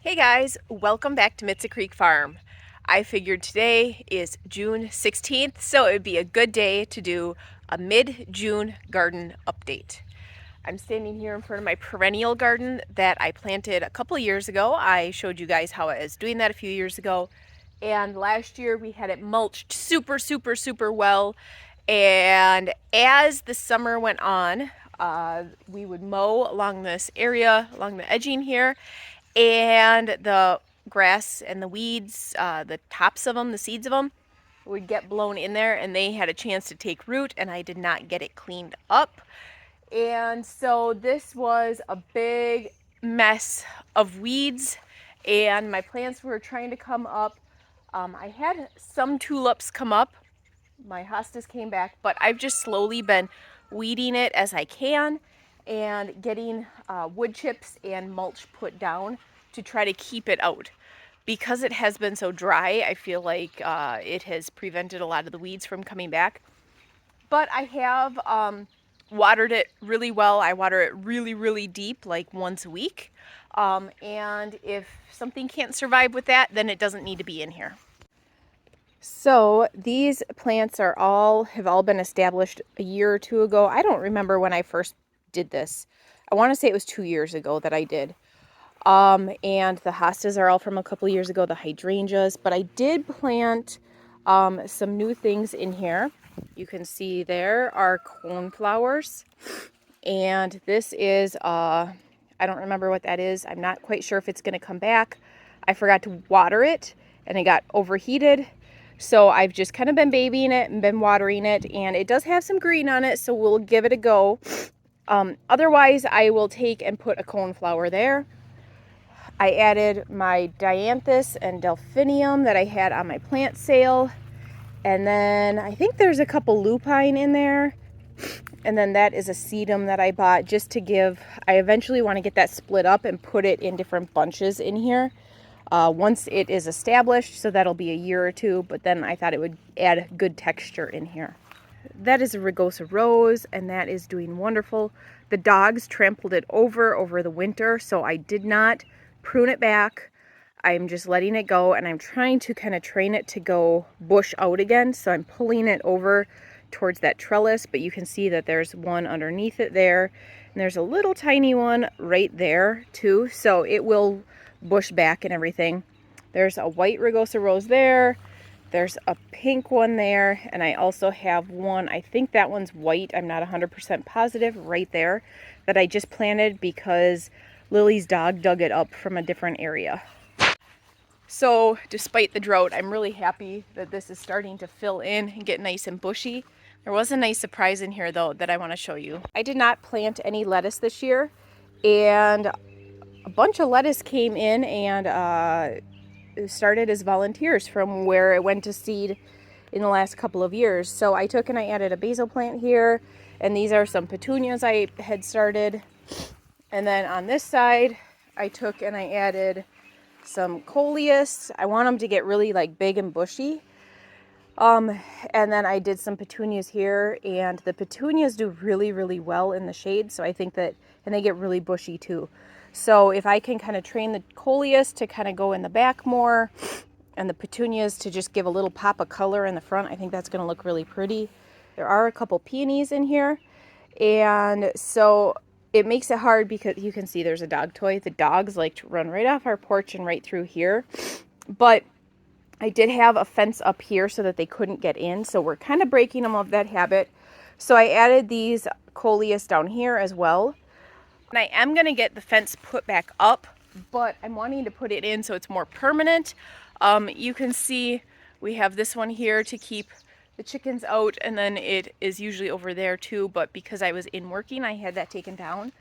Hey guys, welcome back to Mitza Creek Farm. I figured today is June 16th, so it would be a good day to do a mid-June garden update. I'm standing here in front of my perennial garden that I planted a couple of years ago. I showed you guys how I was doing that a few years ago. And last year we had it mulched super well. And as the summer went on, we would mow along this area, along the edging here, and the grass and the weeds, the tops of them, the seeds of them, would get blown in there, and they had a chance to take root, and I did not get it cleaned up. And so this was a big mess of weeds, and my plants were trying to come up. I had some tulips come up. My hostas came back, but I've just slowly been weeding it as I can and getting wood chips and mulch put down to try to keep it out. Because it has been so dry, I feel like it has prevented a lot of the weeds from coming back. But I have watered it really well. I water it really deep, like once a week. And if something can't survive with that, then it doesn't need to be in here. So these plants have all been established a year or two ago. I don't remember when I first did this. I want to say it was 2 years ago that I did. And the hostas are all from a couple years ago, the hydrangeas. But I did plant some new things in here. You can see there are cornflowers. And this is, I don't remember what that is. I'm not quite sure if it's going to come back. I forgot to water it and it got overheated. So I've just kind of been babying it and been watering it, and it does have some green on it, so we'll give it a go. Otherwise, I will take and put a coneflower there. I added my dianthus and delphinium that I had on my plant sale. And then I think there's a couple lupine in there. And then that is a sedum that I bought just to give. I eventually want to get that split up and put it in different bunches in here. Once it is established, so that'll be a year or two, but then I thought it would add good texture in here. That is a rugosa rose, and that is doing wonderful. The dogs trampled it over the winter, so I did not prune it back. I'm just letting it go, and I'm trying to kind of train it to go bush out again, so I'm pulling it over towards that trellis, but you can see that there's one underneath it there, and there's a little tiny one right there too, so it will bush back and everything. There's a white rugosa rose there. There's a pink one there, and I also have one, I think that one's white, I'm not 100% positive, right there, that I just planted because Lily's dog dug it up from a different area. So despite the drought, I'm really happy that this is starting to fill in and get nice and bushy. There was a nice surprise in here though that I want to show you. I did not plant any lettuce this year, and a bunch of lettuce came in and started as volunteers from where it went to seed in the last couple of years. So I took and I added a basil plant here, and these are some petunias I had started. And then on this side, I took and I added some coleus. I want them to get really like big and bushy. And then I did some petunias here, and the petunias do really well in the shade. So I think that, and they get really bushy too. So if I can kind of train the coleus to kind of go in the back more, and the petunias to just give a little pop of color in the front, I think that's going to look really pretty. There are a couple peonies in here, and so it makes it hard because you can see there's a dog toy. The dogs like to run right off our porch and right through here, but I did have a fence up here so that they couldn't get in, so we're kind of breaking them of that habit. So I added these coleus down here as well. And I am going to get the fence put back up, but I'm wanting to put it in so it's more permanent. You can see we have this one here to keep the chickens out, and then it is usually over there too, but because I was in working, I had that taken down.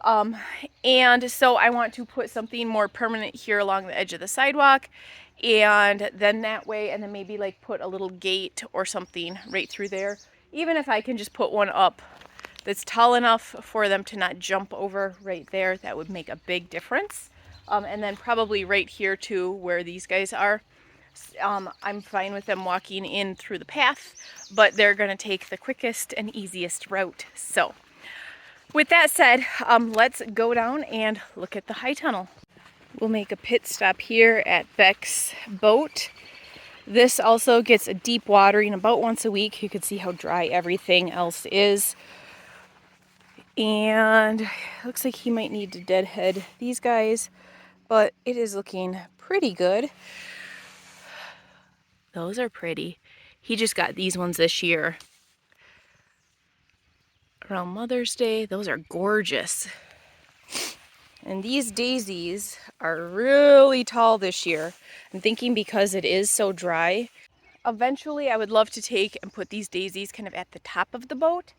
And so I want to put something more permanent here along the edge of the sidewalk, and then that way, and then maybe like put a little gate or something right through there. Even if I can just put one up that's tall enough for them to not jump over right there, that would make a big difference. And then probably right here too, where these guys are. I'm fine with them walking in through the path, but they're going to take the quickest and easiest route. So with that said, let's go down and look at the high tunnel. We'll make a pit stop here at Beck's Boat. This also gets a deep watering about once a week. You can see how dry everything else is. And it looks like he might need to deadhead these guys, but it is looking pretty good. Those are pretty. He just got these ones this year around Mother's Day. Those are gorgeous. And these daisies are really tall this year. I'm thinking because it is so dry. Eventually I would love to take and put these daisies kind of at the top of the boat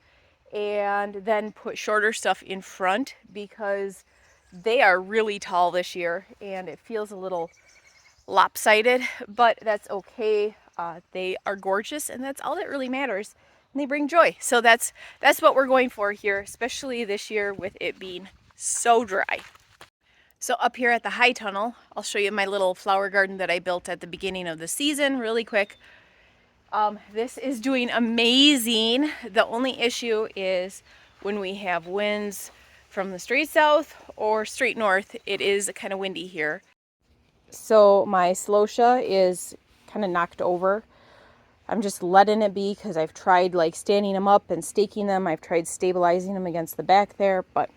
and then put shorter stuff in front because they are really tall this year and it feels a little lopsided, but that's okay. They are gorgeous and that's all that really matters, and they bring joy. So that's what we're going for here, especially this year with it being so dry. So up here at the high tunnel, I'll show you my little flower garden that I built at the beginning of the season really quick. This is doing amazing. The only issue is when we have winds from the straight south or straight north, it is kind of windy here. So my celosia is kind of knocked over. I'm just letting it be because I've tried like standing them up and staking them. I've tried stabilizing them against the back there, but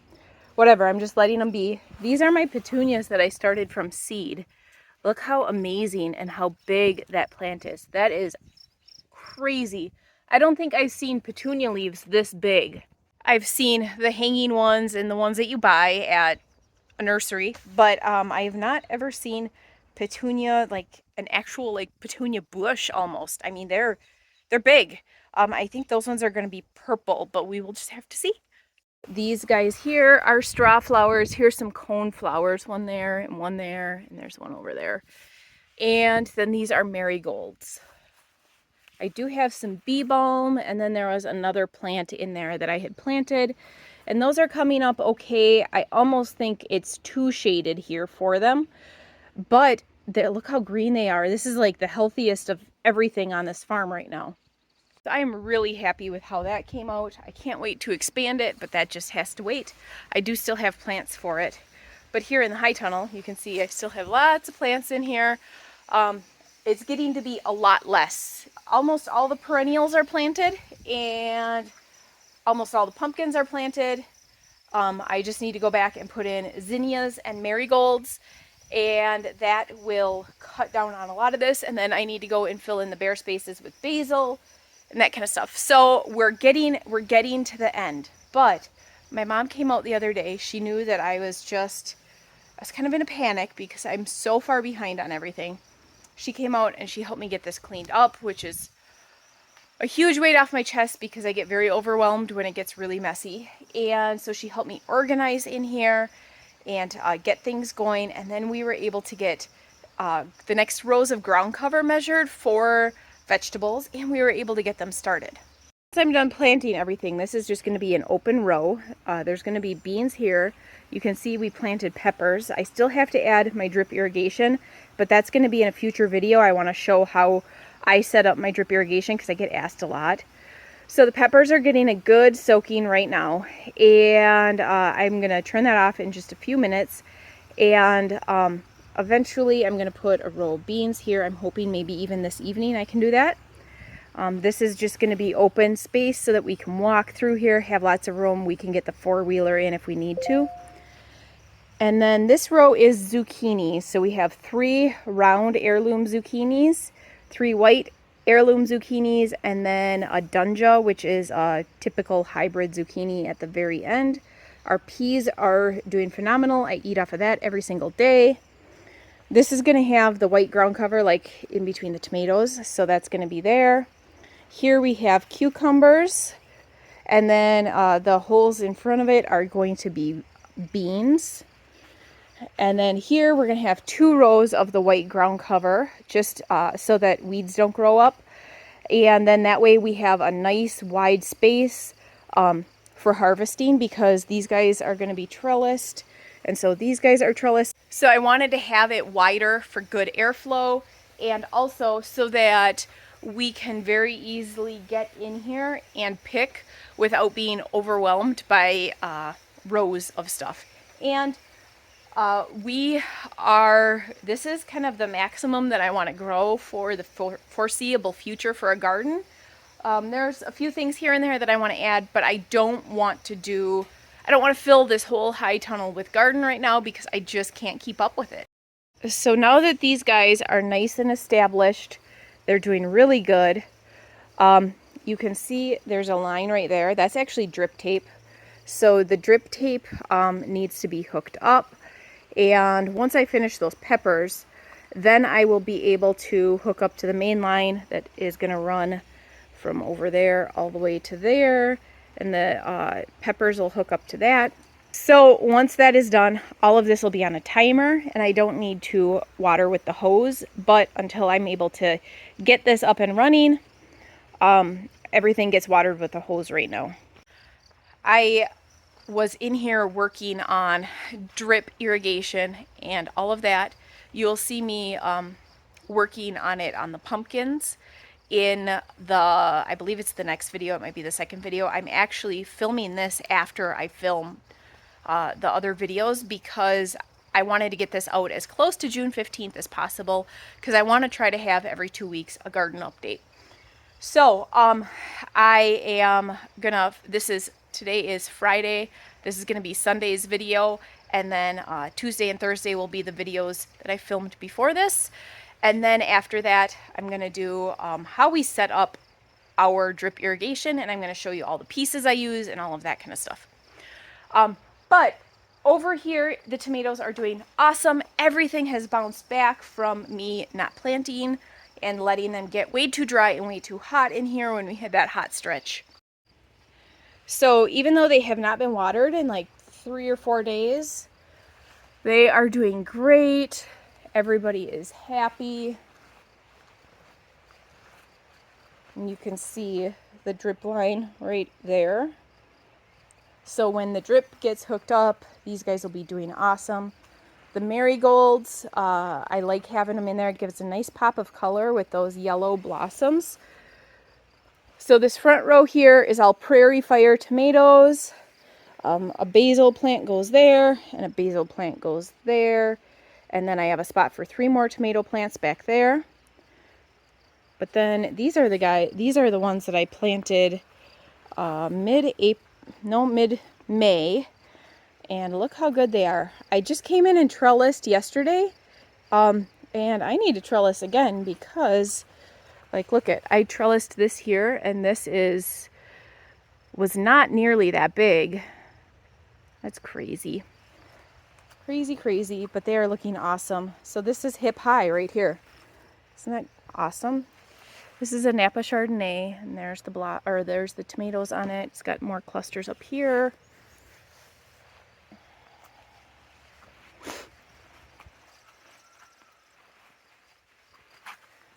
whatever, I'm just letting them be. These are my petunias that I started from seed. Look how amazing and how big that plant is. That is crazy. I don't think I've seen petunia leaves this big. I've seen the hanging ones and the ones that you buy at a nursery, but I have not ever seen petunia, like an actual like petunia bush almost. I mean, they're big. I think those ones are going to be purple, but we will just have to see. These guys here are straw flowers. Here's some cone flowers, one there, and there's one over there. And then these are marigolds. I do have some bee balm, and then there was another plant in there that I had planted, and those are coming up okay. I almost think it's too shaded here for them, but look how green they are. This is like the healthiest of everything on this farm right now. So I am really happy with how that came out. I can't wait to expand it, but that just has to wait. I do still have plants for it. But here in the high tunnel, you can see I still have lots of plants in here. It's getting to be a lot less. Almost all the perennials are planted and almost all the pumpkins are planted. I just need to go back and put in zinnias and marigolds, and that will cut down on a lot of this. And then I need to go and fill in the bare spaces with basil and that kind of stuff. So we're getting to the end. But my mom came out the other day. She knew that I was kind of in a panic because I'm so far behind on everything. She came out and she helped me get this cleaned up, which is a huge weight off my chest because I get very overwhelmed when it gets really messy. And so she helped me organize in here and get things going. And then we were able to get the next rows of ground cover measured for vegetables, and we were able to get them started. Once I'm done planting everything, this is just going to be an open row. There's going to be beans here. You can see we planted peppers. I still have to add my drip irrigation, but that's going to be in a future video. I want to show how I set up my drip irrigation because I get asked a lot. So the peppers are getting a good soaking right now, and I'm going to turn that off in just a few minutes, and eventually I'm going to put a row of beans here. I'm hoping maybe even this evening I can do that. This is just going to be open space so that we can walk through here, have lots of room. We can get the four-wheeler in if we need to. And then this row is zucchini. So we have 3 round heirloom zucchinis, 3 white heirloom zucchinis, and then a dunja, which is a typical hybrid zucchini at the very end. Our peas are doing phenomenal. I eat off of that every single day. This is going to have the white ground cover like in between the tomatoes, so that's going to be there. Here we have cucumbers, and then the holes in front of it are going to be beans. And then here we're going to have 2 rows of the white ground cover, just so that weeds don't grow up. And then that way we have a nice wide space for harvesting, because these guys are going to be trellised, and so these guys are trellised. So I wanted to have it wider for good airflow, and also so that we can very easily get in here and pick without being overwhelmed by rows of stuff. And This is kind of the maximum that I want to grow for the foreseeable future for a garden. There's a few things here and there that I want to add, but I don't want to fill this whole high tunnel with garden right now because I just can't keep up with it. So now that these guys are nice and established, they're doing really good. You can see there's a line right there. That's actually drip tape. So the drip tape needs to be hooked up. And once I finish those peppers, then I will be able to hook up to the main line that is going to run from over there all the way to there. And the peppers will hook up to that. So once that is done, all of this will be on a timer, and I don't need to water with the hose. But until I'm able to get this up and running, everything gets watered with the hose right now. I was in here working on drip irrigation and all of that. You'll see me working on it on the pumpkins in I believe it's the next video. It might be the second video. I'm actually filming this after I film the other videos because I wanted to get this out as close to June 15th as possible because I want to try to have every 2 weeks a garden update. So I am gonna, today is Friday. This is gonna be Sunday's video, and then Tuesday and Thursday will be the videos that I filmed before this. And then after that, I'm gonna do how we set up our drip irrigation, and I'm gonna show you all the pieces I use and all of that kind of stuff. But over here, the tomatoes are doing awesome. Everything has bounced back from me not planting and letting them get way too dry and way too hot in here when we had that hot stretch. So even though they have not been watered in like 3 or 4 days, they are doing great. Everybody is happy. And you can see the drip line right there. So when the drip gets hooked up, these guys will be doing awesome. The marigolds, I like having them in there. It gives a nice pop of color with those yellow blossoms. So this front row here is all prairie fire tomatoes. A basil plant goes there, and a basil plant goes there. And then I have a spot for 3 more tomato plants back there. But then these are the ones that I planted mid-May. And look how good they are. I just came in and trellised yesterday. And I need to trellis again because, like, look at, I trellised this here, and this was not nearly that big. That's crazy. Crazy, crazy, but they are looking awesome. So this is hip high right here. Isn't that awesome? This is a Napa Chardonnay, and there's the tomatoes on it. It's got more clusters up here.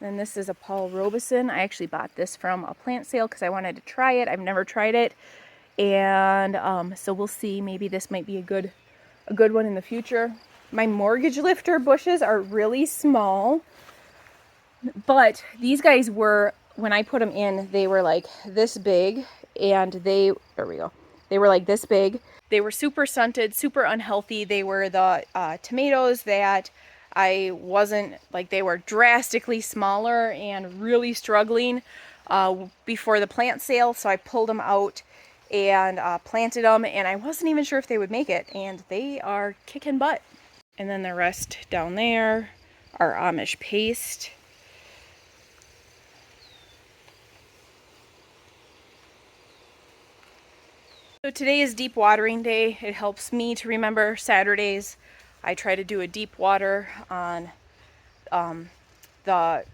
And this is a Paul Robeson. I actually bought this from a plant sale because I wanted to try it. I've never tried it. And so we'll see. Maybe this might be a good one in the future. My mortgage lifter bushes are really small. But these guys were, when I put them in, they were like this big. And there we go. They were like this big. They were super stunted, super unhealthy. They were the tomatoes that I wasn't, like, they were drastically smaller and really struggling before the plant sale. So I pulled them out and planted them, and I wasn't even sure if they would make it, and they are kicking butt. And then the rest down there are Amish paste. So today is deep watering day. It helps me to remember Saturdays. I try to do a deep water on the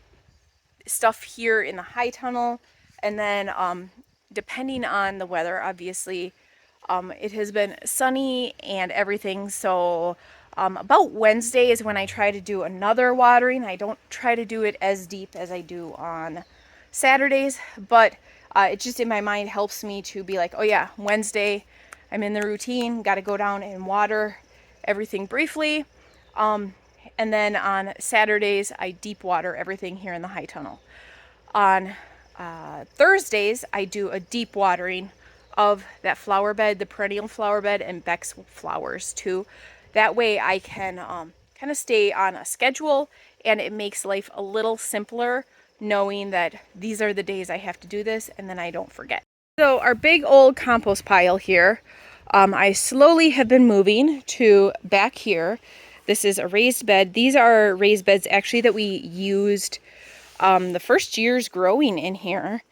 stuff here in the high tunnel, and then depending on the weather, obviously, it has been sunny and everything, so about Wednesday is when I try to do another watering. I don't try to do it as deep as I do on Saturdays, but it just in my mind helps me to be like, oh yeah, Wednesday, I'm in the routine, got to go down and water everything briefly. And then on Saturdays, I deep water everything here in the high tunnel. On Thursdays, I do a deep watering of that flower bed, the perennial flower bed, and Becks flowers too. That way I can kind of stay on a schedule, and it makes life a little simpler knowing that these are the days I have to do this, and then I don't forget. So our big old compost pile here, I slowly have been moving to back here. This is a raised bed. These are raised beds actually that we used the first years growing in here.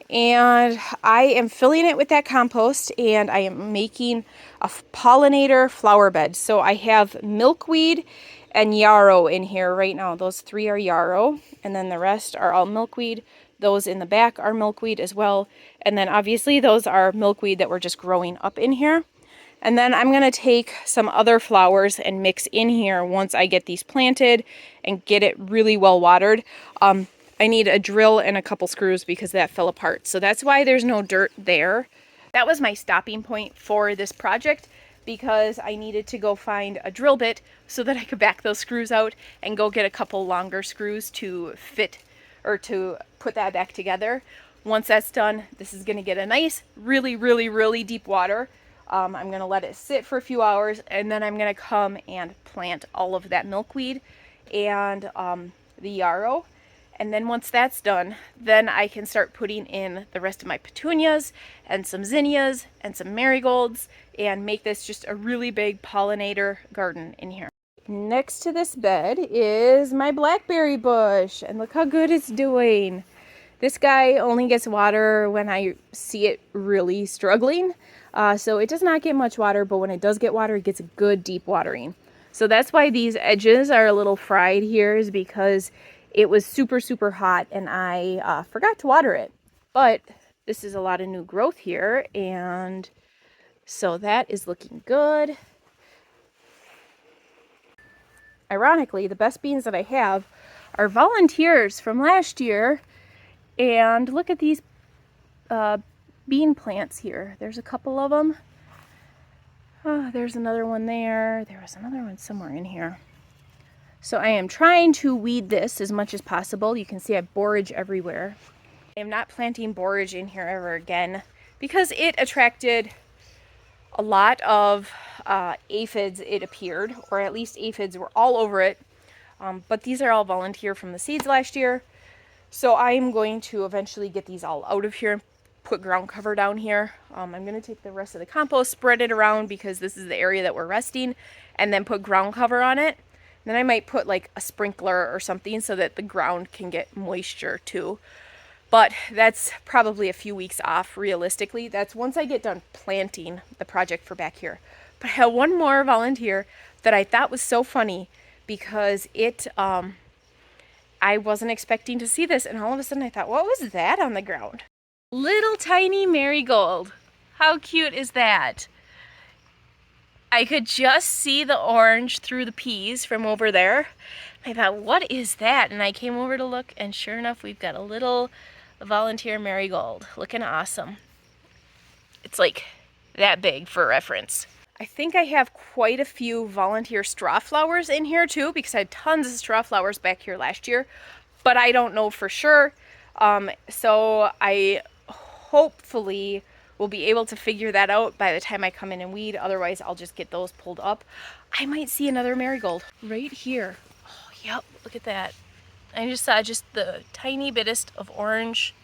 And I am filling it with that compost, and I am making a pollinator flower bed. So I have milkweed and yarrow in here right now. Those 3 are yarrow, and then the rest are all milkweed. Those in the back are milkweed as well. And then obviously those are milkweed that were just growing up in here. And then I'm going to take some other flowers and mix in here once I get these planted and get it really well watered. I need a drill and a couple screws because that fell apart. So that's why there's no dirt there. That was my stopping point for this project, because I needed to go find a drill bit so that I could back those screws out and go get a couple longer screws to fit or to put that back together. Once that's done, this is going to get a nice, really deep water. I'm going to let it sit for a few hours, and then I'm going to come and plant all of that milkweed and the yarrow. And then once that's done, then I can start putting in the rest of my petunias and some zinnias and some marigolds and make this just a really big pollinator garden in here. Next to this bed is my blackberry bush, and look how good it's doing. This guy only gets water when I see it really struggling. So it does not get much water, but when it does get water, it gets a good deep watering. So that's why these edges are a little fried here, is because it was super hot and I forgot to water it. But this is a lot of new growth here, and so that is looking good. Ironically, the best beans that I have are volunteers from last year. And look at these bean plants here. There's a couple of them. Oh, there's another one there. There was another one somewhere in here. So I am trying to weed this as much as possible. You can see I have borage everywhere. I am not planting borage in here ever again because it attracted a lot of aphids, it appeared, or at least aphids were all over it. But these are all volunteer from the seeds last year. So I'm going to eventually get these all out of here and put ground cover down here. I'm going to take the rest of the compost, spread it around because this is the area that we're resting, and then put ground cover on it. Then I might put like a sprinkler or something so that the ground can get moisture too. But that's probably a few weeks off realistically. That's once I get done planting the project for back here. But I have one more volunteer that I thought was so funny because it, I wasn't expecting to see this, and all of a sudden I thought, what was that on the ground? Little tiny marigold. How cute is that? I could just see the orange through the peas from over there. I thought, what is that? And I came over to look, and sure enough, we've got a little volunteer marigold. Looking awesome. It's like that big for reference. I think I have quite a few volunteer straw flowers in here too, because I had tons of straw flowers back here last year, but I don't know for sure. So I hopefully will be able to figure that out by the time I come in and weed. Otherwise, I'll just get those pulled up. I might see another marigold right here. Oh, yep, look at that. I just saw just the tiny bittest of orange.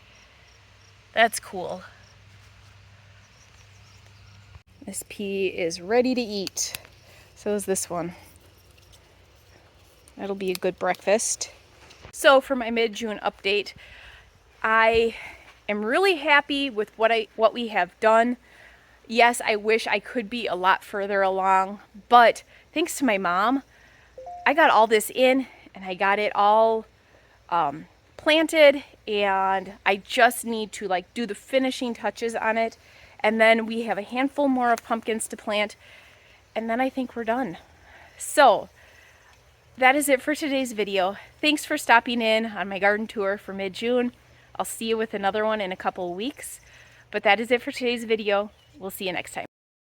That's cool. This pea is ready to eat. So is this one. That'll be a good breakfast. So for my mid-June update, I am really happy with what we have done. Yes, I wish I could be a lot further along, but thanks to my mom, I got all this in and I got it all planted, and I just need to like do the finishing touches on it, and then we have a handful more of pumpkins to plant, and then I think we're done. So that is it for today's video. Thanks for stopping in on my garden tour for mid-June. I'll see you with another one in a couple of weeks. But that is it for today's video. We'll see you next time.